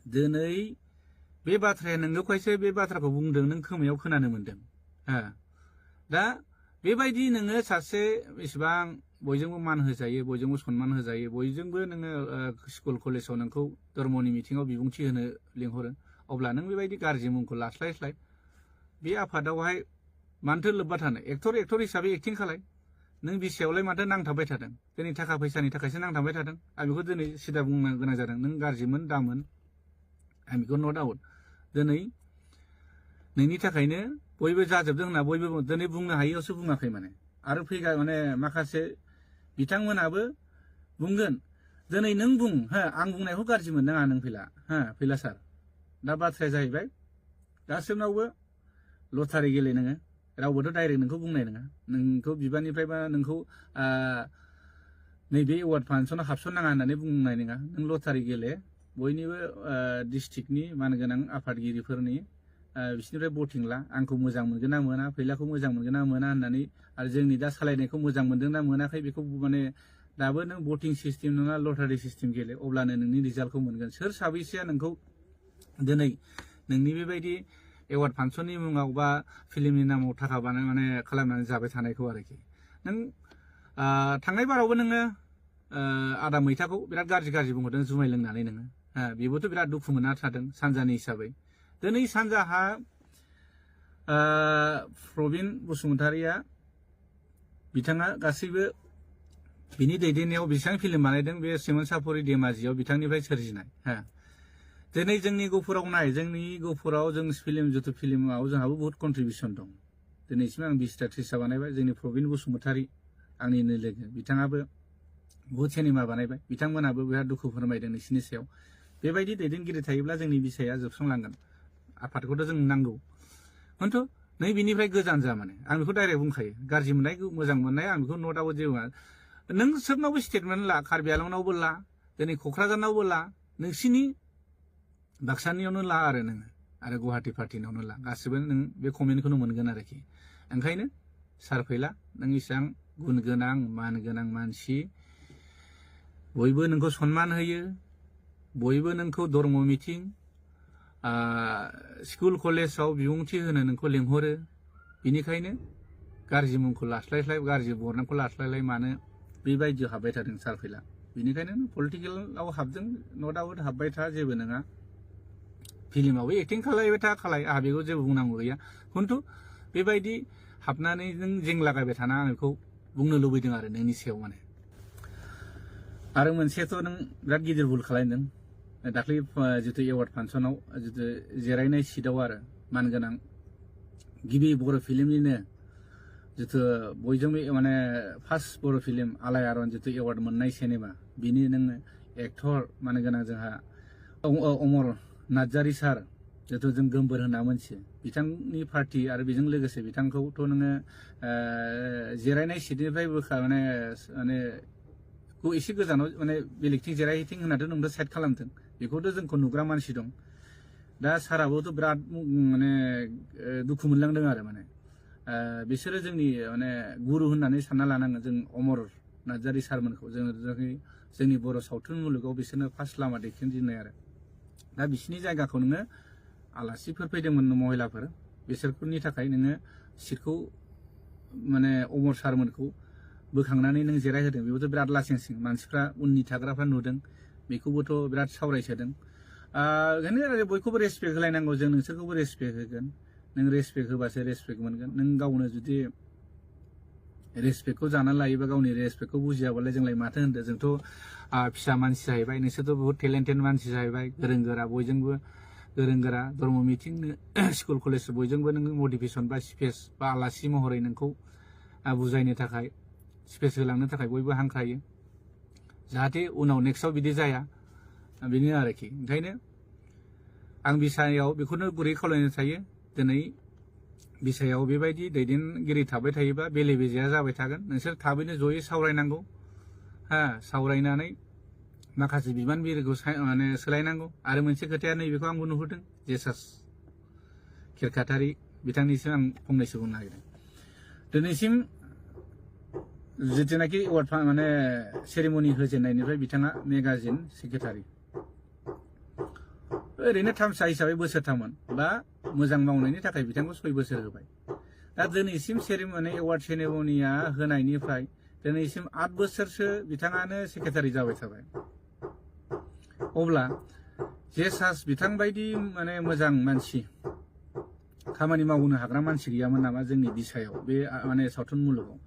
दिनै बे बाथ्राया नोंगौखायसो बे बाथ्राखौ बुंदों नों खोमायाव खोनानो मोनदों दा बेबायदि नोङो सासे बेसेबां बयजोंबो मान होजायो बयजोंबो सनमान होजायो बयजोंबो नोङो स्कुल कलेजाव नोंखौ धर्मनि मिटिङाव बिबुंथि होनो लिंहरो अब्ला नों बेबायदि गाज्रि मुंखौ लास्लायस्लाय बे आफादावहाय मानोथो लोब्बा थानो एक्टर हिसाबै एक्टिं खालाय नों बिसायावलाय माथो नांथाबबाय थादों दिनै थाखा फैसानि थाखायसो नांथाबबाय थादों आं बेखौ दिनै सिदा बुंनो गोनां जादों नों गाज्रिमोन दामोन आं बेखौ नट आउट दिनै नोंनि थाखायनो बयबो जाजोबदों होनना बयबो दिनै बुंनो हायियावसो बुङाखै माने आरो फैगा माने माखासे बिथांमोनाबो बुंगोन दिनै नों बुं हो आं बुंनायखौ गाज्रि मोननाङा नों फैला सार दा बाथ्राया जाहैबाय गासैनावबो लटारि गेले नोङो रावबोथ' डाइरेक्ट नोंखौ बुंनाय नङा नोंखौ बिबाननिफ्राय बा नोंखौ नैबे एवार्ड फांसनाव हाबसननाङा होननानै बुंनाय नङा नों लटारि गेले बयनिबो डिस्ट्रिक्टनि मानगोनां आफादगिरिफोरनि बिसोरनिफ्राय भटिं ला आंखौ मोजां मोनगोन ना मोना फैलाखौ मोजां मोनगोन ना मोना होननानै आरो जोंनि दा सालायनायखौ मोजां मोनदों ना मोनाखै बेखौ माने दाबो नों भटिं सिस्टेम नङा लटारि सिस्टेम गेले अब्लानो नोंनि रिजाल्टखौ मोनगोन सोर साबैसेया नोंखौ दिनै नोंनि बेबायदि एवार्ड फांसननि मुङाव बा फिल्मनि नामाव थाखा माने खालामनानै जाबाय थानायखौ आरोखि नों थांनाय बारावबो नोङो आदा मैथाखौ बिराद गाज्रि बुंहरदों जुमाय लोंनानै नोङो बेबोथ' बिराद दुखु मोनना थादों सानजानि हिसाबै दिनै सानजाहा प्रबिन बसुमतारिया बिथाङा गासैबो बिनि दैदेननायाव बेसेबां फिल्म बानायदों बे सिमोनसापुरि धेमाजियाव बिथांनिफ्राय सोरजिनाय दिनै जोंनि गफुराव नाय जोंनि गफुराव जों जिथु फिल्माव जोंहाबो बहुत कन्ट्रिबिउसन दं दिनैसिम आं 20टा 30टा बानायबाय जोंनि प्रबिन बसुमतारि आंनिनो लोगो बिथाङाबो बहुत सिनेमा बानायबाय बिथांमोनाबो बिराद दुखु फोरमायदों नोंसिनि सायाव बेबायदि दैदेनगिरि थायोब्ला जोंनि बिसाया जोबस्रांलांगोन आफादखौथ' जों नांगौ खिन्थु नै बिनिफ्राय गोजान जा माने आं बेखौ डाइरेक्ट बुंखायो गाज्रि मोननाय मोजां मोननाय आं बेखौ नट आउट जेबो नों सोबनावबो स्टेटमेन्ट ला कार्बि आलंनावबो ला दिनै क'क्राझारनावबो ला नोंसिनि बाक्सानियावनो ला आरो नोङो आरो गुवाहाटी पार्टिनावनो ला गासिबो नों बे कमेन्टखौनो मोनगोन आरोखि ओंखायनो सार फैला नों इसेबां गुन गोनां मान गोनां मानसि बयबो नोंखौ सनमान होयो बयबो नोंखौ धर्म मिटिं स्कुल कलेजाव बिबुंथि होनो नोंखौ लेंहरो बिनिखायनो गाज्रि मुंखौ लास्लायस्लाय गाज्रि बरनामखौ लास्लायलाय मानो बेबायदियाव हाबबाय थादों सार फैला बिनिखायनो पलिटिकेलाव हाबदों नट आउट हाबबाय था जेबो नङा फिल्मावबो एक्टिं खालायबाय था आंहा बेखौ जेबो बुंनांगौ गैया खिन्थु बेबायदि हाबनानै नों जेंलागायबाय थाना आं बेखौ बुंनो लुबैदों आरो नोंनि सायाव माने आरो मोनसेथ' नों बिराद गिदिर भुल खालामदों दाख्लै जितु एवार्ड फांसनाव जितु जिरायनाय सिटआव आरो मानगोनां गिबि बर' फिल्मनिनो जितु बयजोंबो माने फार्स्ट बर' फिल्म आलायारन जितु एवार्ड मोननाय सिनेमा बिनि नोङो एक्टर मानगोनां जोंहा अमर नार्जारी सार जितु जों गोमबोर होनना मोनथियो बिथांनि पार्टी आरो बेजों लोगोसे बिथांखौथ' नोङो जिरायनाय सिटनिफ्राय माने एसे गोजानाव माने बेलेगथिं जिरायहैथिं होननाथ' नोंथ' साइड खालामदों बेखौथ' जोंखौ नुग्रा मानसि दं दा साराबोथ' बिराद माने दुखु मोनलांदों आरो माने बिसोरो जोंनि माने गुरु होननानै सानना लानांगोन जों अमर नार्जारी सारमोनखौ जोंनि बर' सावथुन मुलुगाव बिसोरनो फार्स्ट लामा देखायजेननाय आरो दा बिसिनि जायगाखौ नोङो आलासिफोर फैदोंमोन महिलाफोर बिसोरफोरनि थाखाय नोङो सिटखौ माने अमर सारमोनखौ बोखांनानै नों जिरायहोदों बेबोथ' बिराद लासिंसिं मानसिफ्रा उननि थाग्राफ्रा नुदों बेखौबोथ' बिराद सावरायसोदों ओंखायनो बयखौबो रेसपेक्ट होलायनांगौ जों नोंसोरखौबो रेसपेक्ट होगोन नों रेसपेक्ट होबासो रेसपेक्ट मोनगोन नों गावनो जुदि रेसपेक्टखौ जानानै लायोबा गावनि रेसपेक्टखौ बुजियाबालाय जोंलाय माथो होनदों जोंथ' फिसा मानसि जाहैबाय नोंसोरथ' बहुत टेलेन्टेड मानसि जाहैबाय गोरों गोरा बयजोंबो गोरों गोरा धर्म मिथिं स्कुल कलेज बयजोंबो नों मटिभेसन बा स्पेस बा आलासि महरै नोंखौ बुजायनो थाखाय स्पेस होलांनो थाखाय बयबो हांख्रायो जाहाथे उनाव नेक्स्टआव बिदि जाया बेनो आरोखि ओंखायनो आं बिसायाव बेखौनो गुरै खावलायनो थायो दिनै बिसायाव बेबायदि दैदेनगिरि थाबाय थायोबा बेले बेजेया जाबाय थागोन नोंसोर थाबैनो जयै सावरायनांगौ सावरायनानै माखासे बिबानगिरिखौ माने सोलायनांगौ आरो मोनसे खोथाया नैबेखौ आंबो नुहुरदों जेसास खेरखातारि बिथांनिसिम आं फंनैसो बुंनो नागिरदों दिनैसिम जितुनाखि एवार्ड माने सेरेमनि होजेननायनिफ्राय बिथाङा मेगाजिन सेक्रेटारि ओरैनो थामसा हिसाबै बोसोरथाममोन बा मोजां मावनायनि थाखाय बिथांखौ 6 बोसोर होबाय दा दिनैसिम सेरेमनि एवार्ड सेरेमनिया होनायनिफ्राय दिनैसिम 8 बोसोरसो बिथाङानो सेक्रेटारि जाबाय थाबाय अब्ला जेसास बिथां बायदि माने मोजां मानसि खामानि मावनो हाग्रा मानसि गैयामोन नामा जोंनि बिसायाव बे माने सावथुन मुलुगाव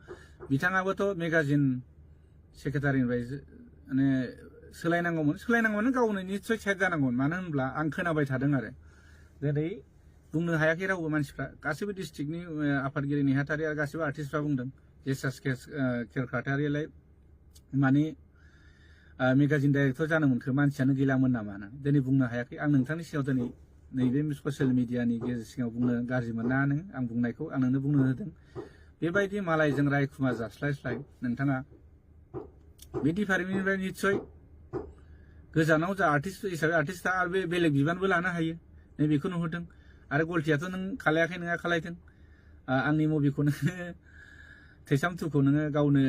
बिथाङाबोथ' मेगाजिन सेक्रेटारिनिफ्राय माने सोलायनांगौमोन गावनो निस्सय साइड जानांगौमोन मानो होनब्ला आं खोनाबाय थादों आरो दिनै बुंनो हायाखै रावबो मानसिफ्रा गासैबो डिस्ट्रिक्टनि आफादगिरि नेहाथारि आरो गासैबो आर्टिस्टफ्रा बुंदों जेसास खेरखातारियालाय माने मेगाजिन डाइरेक्टर जानो मोनखो मानसियानो गैलामोन नामा दिनै बुंनो हायाखै आं नोंथांनि सिगाङाव दिनै नैबे ससियेल मिडियानि सिगाङाव बुंनो गाज्रि मोना नों आं बुंनायखौ आं नोंनो बुंनो होदों बेबायदि मालायजों रायखुमा जास्लायस्लाय नोंथाङा बे डिपार्टमेन्टनिफ्राय निस्सय गोजानाव जा आर्टिस्ट हिसाबै आर्टिस्टआ आरो बे बेलेग बिबानबो लानो हायो नैबेखौ नुहुरदों आरो गलटियाथ' नों खालायाखै नोंहा खालायदों आंनि मुभिखौ नोङो थैसाम 2खौ नोङो गावनो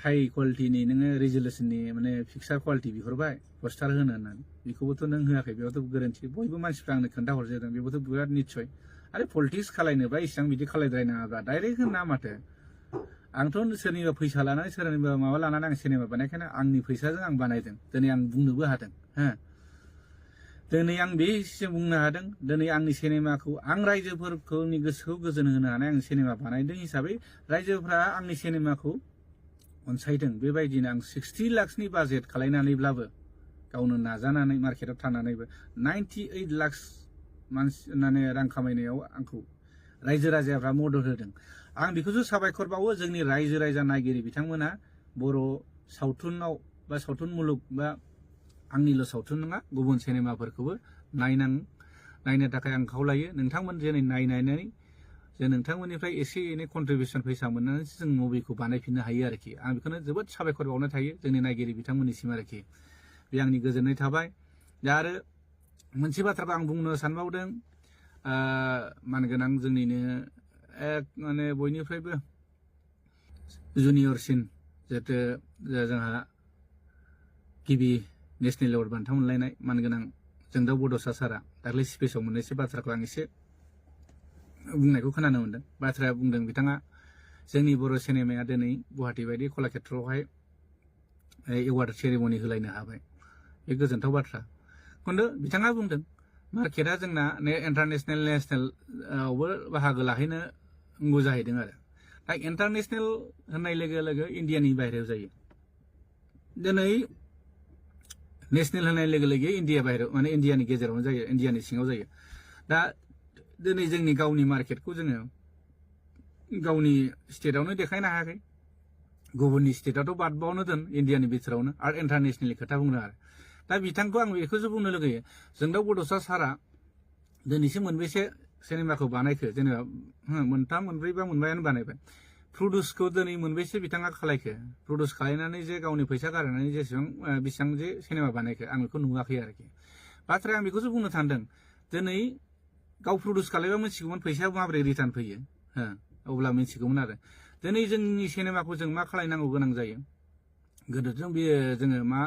हाई क्वालिटिनि नोङो रिजोलुसननि माने पिक्सार क्वालिटि बिहरबाय पस्टार होनो होननानै बेखौबोथ' नों होआखै बेयावथ' गोरोन्थि बयबो मानसिफ्रा आंनो खोन्थाहरजोबदों बेबोथ' बिराद निस्सय आरो पलिटिक्स खालायनोबा इसेबां बिदि खालायद्रायनाङाब्रा डाइरेक्ट होना माथो आंथ' सोरनिबा फैसा लानानै सोरनिबा माबा लानानै आं सिनेमा बानायखायनो आंनि फैसाजों आं बानायदों दिनै आं बुंनोबो हादों दिनै आं बेसिम बुंनो हादों दिनै आंनि सिनेमाखौ आं रायजोफोरनि गोसोखौ गोजोन होनो हानाय आं सिनेमा बानायदों हिसाबै रायजोफ्रा आंनि सिनेमाखौ अनसायदों बेबायदिनो आं 60 लाखनि बाजेट खालायनानैब्लाबो गावनो नाजानानै मार्केटाव थानानैबो 98 लाख मानसि माने रां खामायनायाव आंखौ रायजो राजाफ्रा मदद होदों आं बेखौसो साबायखर बावो जोंनि रायजो राजा नायगिरि बिथांमोना बर' सावथुनाव बा सावथुन मुलुग बा आंनिल' सावथुन नङा गुबुन सिनेमाफोरखौबो नायनो थाखाय आं खावलायो नोंथांमोन दिनै नायनानै जे नोंथांमोननिफ्राय एसे एनै कन्ट्रिबिउसन फैसा मोननानैसो जों मुभिखौ बानायफिननो हायो आरोखि आं बेखौनो जोबोद साबायखर बावनो थायो जोंनि नायगिरि बिथांमोननिसिम आरोखि बे आंनि गोजोननाय थाबाय दा आरो मोनसे बाथ्राखौ आं बुंनो सानबावदों मानगोनां जोंनिनो एक माने बयनिफ्रायबो जुनियरसिन जिहेतु जोंहा गिबि नेशनेल एवार्ड बान्था मोनलायनाय मानगोनां जोंदाव बड'सा सारा दाख्लै स्पेसाव मोननैसो बाथ्राखौ आं एसे बुंनायखौ खोनानो मोनदों बाथ्राया बुंदों बिथाङा जोंनि बर' सिनेमाया दिनै गुवाहाटि बायदि कलाक्षेत्रआवहाय एवार्ड सेरेमनि होलायनो हाबाय बे गोजोनथाव बाथ्रा खिन्थु बिथाङा बुंदों मार्केटआ जोंना इन्टारनेशनेल नेशनेलआवबो बाहागो लाहैनांगौ जाहैदों आरो दा इन्टारनेशनेल होननाय लोगो लोगो इण्डियानि बाहेरायाव जायो दिनै नेशनेल होनाय लोगो लोगो इन्डिया बाहेराव माने इन्डियानि गेजेरावनो जायो इन्डियानि सिङाव जायो दा दिनै जोंनि गावनि मार्केटखौ जोङो गावनि स्टेटआवनो देखायनो हायाखै गुबुननि स्टेटआवथ' बादबावनो दोन इन्डियानि बिथोरावनो आरो इन्टारनेसनेलनि खोथा बुंनो आरो दा बिथांखौ आं बेखौसो बुंनो लुगैयो जोंदाव बड'सा सारा दिनैसिम मोनबेसे सिनेमाखौ बानायखो जेनेबा मोनथाम मोनब्रै बा मोनबायानो बानायबाय प्रडिउसखौ दिनै मोनबेसे बिथाङा खालायखो प्रडिउस खालायनानै जे गावनि फैसा गारनानै बेसेबां जे सिनेमा बानायखो आं बेखौ नुवाखै आरोखि बाथ्राया आं बेखौसो बुंनो सानदों दिनै गाव प्रडिउस खालायबा मिथिगौमोन फैसाया माबोरै रिटार्न फैयो अब्ला मिथिगौमोन आरो दिनै जोंनि सिनेमाखौ जों मा खालायनांगौ गोनां जायो गोदोथ' बेयो जोङो मा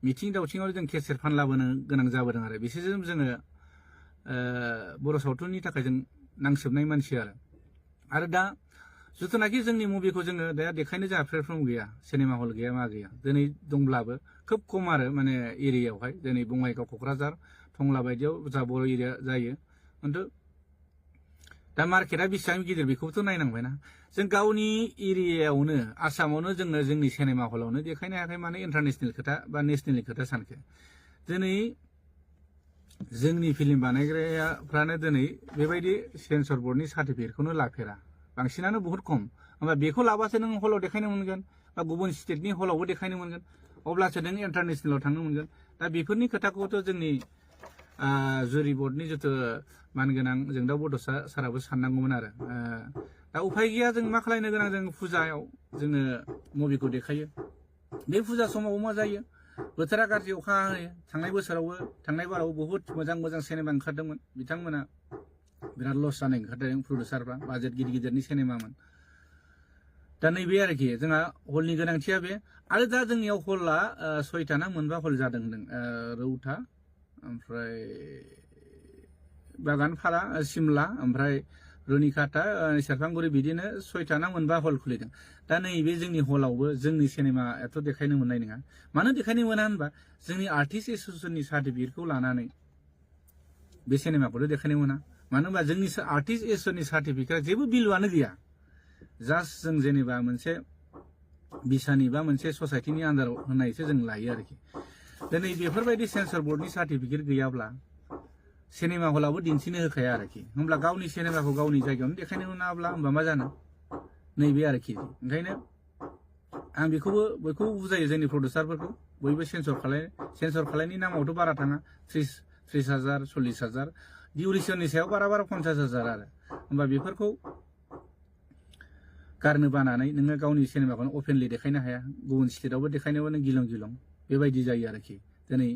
मिथिं दावथिङाव जों केसेट फानलाबोनो गोनां जाबोदों आरो बिसोरजों जोङो बर' सावथुननि थाखाय जों नांसोबनाय मानसि आरो दा जिथुनाखि जोंनि मुभिखौ जोङो दा देखायनो जोंहा प्लेटफर्म गैया सिनेमा हल गैया मा गैया दिनै दंब्लाबो खोब खम आरो माने एरियायावहाय दिनै बङाइगाव क'क्राझार टंला बायदियाव जा बर' एरिया जायो खिन्थु दा मार्केटआ बेसेबां गिदिर बेखौबोथ' नायनांबायना जों गावनि एरियायावनो आसामावनो जोङो जोंनि सिनेमा हलावनो देखायनो हायाखै माने इन्टारनेसनेल खोथा बा नेसनेलनि खोथा सानखो दिनै जोंनि फिल्म बानायग्राफ्रानो दिनै बेबायदि सेन्सर बर्डनि सार्टिफिकेटखौनो लाफेरा बांसिनानो बहुत खम होमबा बेखौ लाबासो नों हलाव देखायनो मोनगोन बा गुबुन स्टेटनि हलावबो देखायनो मोनगोन अब्लासो नों इन्टारनेसनेलाव थांनो मोनगोन दा बेफोरनि खोथाखौथ' जोंनि जुरि बर्डनि जिथु मानगोनां जोंदाव बड'सा साराबो साननांगौमोन आरो दा उफाय गैया जों मा खालायनो गोनां जों फुजायाव जोङो मुभिखौ देखायो बे फुजा समाव मा जायो बोथोरा गाज्रि अखा हायो थांनाय बोसोरावबो थांनाय बाराव बहुत मोजां मोजां सिनेमा ओंखारदोंमोन बिथांमोना बिराद लस जानाय ओंखारदों प्रडिउसारफ्रा बाजेट गिदिर गिदिरनि सिनेमामोन दा नैबे आरोखि जोंहा हलनि गोनांथिया बे आरो दा जोंनियाव हला 6टा ना मोनबा हल जादों होनदों रौता ओमफ्राय बागानपारा सिमला ओमफ्राय रुनिकाटा सेरफांगुरि बिदिनो 6टा ना मोनबा हल खुलिदों दा नैबे जोंनि हलावबो जोंनि सिनेमायाथ' देखायनो मोननाय नङा मानो देखायनो मोना होनबा जोंनि आर्टिस्ट एस'सियेसननि सार्टिफिकेटखौ लानानै बे सिनेमाखौथ' देखायनो मोना मानो होनबा जोंनि आर्टिस्ट एस'सियेसननि सार्टिफिकेटआ जेबो भेलुआनो गैया जास्ट जों जेनेबा मोनसे बिसानि बा मोनसे ससाइटिनि आन्दाराव होनायसो जों लायो आरोखि दिनै बेफोरबायदि सेन्सर बर्डनि सार्टिफिकेट गैयाब्ला सिनेमा हलावबो दिन्थिनो होखाया आरोखि होमब्ला गावनि सिनेमाखौ गावनि जायगायावनो देखायनो मोनाब्ला होमबा मा जानो नैबे आरोखि ओंखायनो आं बेखौबो बयखौबो बुजायो जोंनि प्रडिउसारफोरखौ बयबो सेन्सर खालायनि नामावथ' बारा थाङा 30,000 40,000 डिउरेसननि सायाव बारा 50,000 आरो होमबा बेफोरखौ गारनो बानानै नोङो गावनि सिनेमाखौनो अपेनलि देखायनो हाया गुबुन स्टेटआवबो देखायनोबो नों गिलं गिलं बेबायदि जायो आरोखि दिनै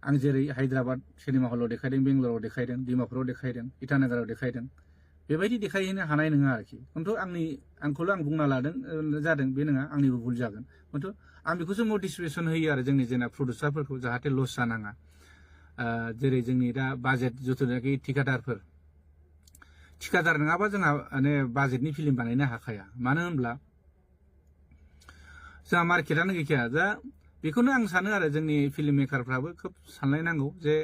आं जेरै हायद्राबाद सिनेमा हलाव देखायदों बेंगलराव देखायदों डिमापुराव देखायदों इटानगराव देखायदों बेबायदि देखायहैनो हानाय नङा आरोखि खिन्थु आंखौल' आं बुंना लादों जादों बे नङा आंनिबो भुल जागोन खिन्थु आं बेखौसो मटिभेसन होयो आरो जोंनि जेना प्रडिउसारफोरखौ जाहाथे लस जानाङा जेरै जोंनि दा बाजेट जिथुनाखि थिकादार नङाबा जोंहा माने बाजेटनि फिल्म बानायनो हाखाया मानो होनब्ला जोंहा मार्केटआनो गैखाया दा बेखौनो आं सानो आरो जोंनि फिल्म मेकारफ्राबो खोब सानलायनांगौ जे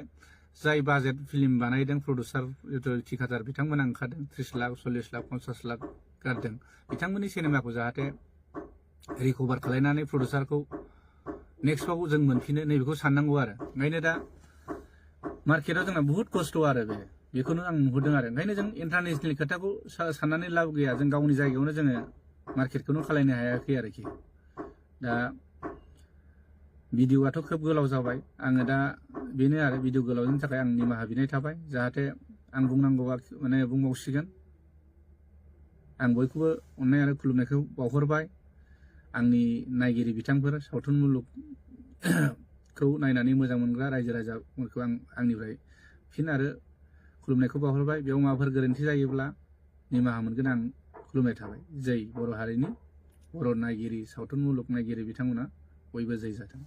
जाय बाजेट फिल्म बानायदों प्रडिउसार जिथु थिकादार बिथांमोना ओंखारदों 30 लाख 40 लाख 50 लाख गारदों बिथांमोननि सिनेमाखौ जाहाथे रिकभार खालायनानै प्रडिउसारखौ नेक्स्टआव जों मोनफिनो नैबेखौ साननांगौ आरो ओंखायनो दा मार्केटआव जोंना बुहुत खस्थ' आरो बेखौनो आं नुहरदों आरो ओंखायनो जों इन्टारनेसनेल खोथाखौ साननानै लाब गैया जों गावनि जायगायावनो जोङो मार्केटखौनो खालायनो हायाखै आरोखि दा भिडिअ'आथ' खोब गोलाव जाबाय आङो दा बेनो आरो भिडिअ गोलावनि थाखाय आं निमाहा बिनाय थाबाय जाहाथे आं बुंनांगौआ माने बुंबावसिगोन आं बयखौबो अननाय आरो खुलुमनायखौ बावहरबाय आंनि नायगिरि बिथांफोर सावथुन मुलुगखौ नायनानै मोजां मोनग्रा रायजो राजाफोरखौ आंनिफ्राय फिन आरो खुलुमनायखौ बावहरबाय बेयाव माबाफोर गोरोन्थि जायोब्ला निमाहा मोनगोन आं खुलुमनाय थाबाय जै बर' हारिनि बर' नायगिरि सावथुन मुलुग नायगिरि बिथांमोना बयबो जै जाथों।